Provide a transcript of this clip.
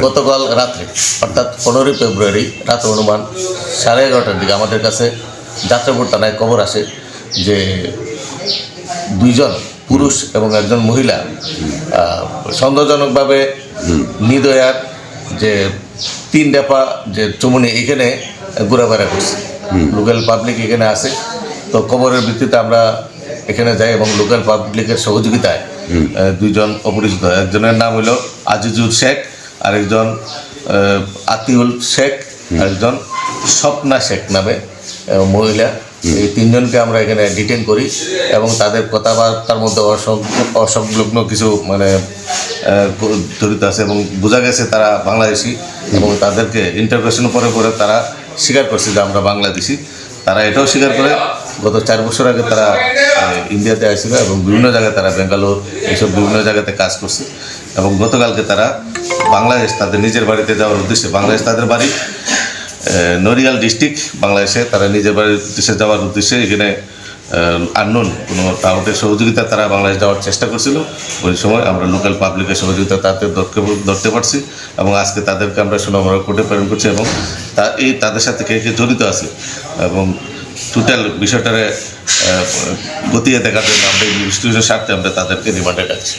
গতকাল রাত্রে অর্থাৎ 15 ফেব্রুয়ারি রাত অনুমান 11:30টার দিকে আমাদের কাছে যাত্রাপুর থানায় খবর আসে যে 2জন পুরুষ এবং একজন মহিলা সন্দেহজনকভাবে নিদয়ার যে 3 ডেপা যে চুমুনি এখানে ঘোরাফেরা করছে। লোকাল পাবলিক এখানে আসে, তো খবরের ভিত্তিতে আমরা এখানে যাই এবং লোকাল পাবলিকের সহযোগিতায় 2জন অপরিচিত, একজনের নাম হলো আজিজুল শেখ, আরেকজন আতিউল শেখ, আরেকজন স্বপ্না শেখ নামে মহিলা। এই 3জনকে আমরা এখানে ডিটেন করি এবং তাদের কথাবার্তার মধ্যে অসংলগ্ন কিছু জড়িত আছে এবং বোঝা গেছে তারা বাংলাদেশি এবং তাদেরকে ইন্টারোগেশন পরে তারা স্বীকার করছে যে আমরা বাংলাদেশি। তারা এটাও স্বীকার করে গত 4 বছর আগে তারা ইন্ডিয়াতে আসছিল এবং বিভিন্ন জায়গায় তারা বেঙ্গালোর এইসব বিভিন্ন জায়গাতে কাজ করছে এবং গতকালকে তারা বাংলাদেশ তাদের নিজের বাড়িতে যাওয়ার উদ্দেশ্যে, বাংলাদেশ তাদের বাড়ি নড়িয়াল ডিস্ট্রিক্ট বাংলাদেশে, তারা নিজের বাড়ির উদ্দেশ্যে যাওয়ার উদ্দেশ্যে এখানে আননোন কোনো টাউটের সহযোগিতা তারা বাংলাদেশ যাওয়ার চেষ্টা করছিল। ওই সময় আমরা লোকাল পাবলিকের সহযোগিতা তাদের ধরতে পারছি এবং আজকে তাদেরকে আমরা সুনামরা কোর্টে প্রেরণ করছি এবং তাদের সাথে কে কে জড়িত আছে এবং টোটাল বিষয়টারে গতিয়ে দেখার জন্য আমরা ইনভেস্টিগেশনের স্বার্থে আমরা তাদেরকে রিমান্ডে রাখছি।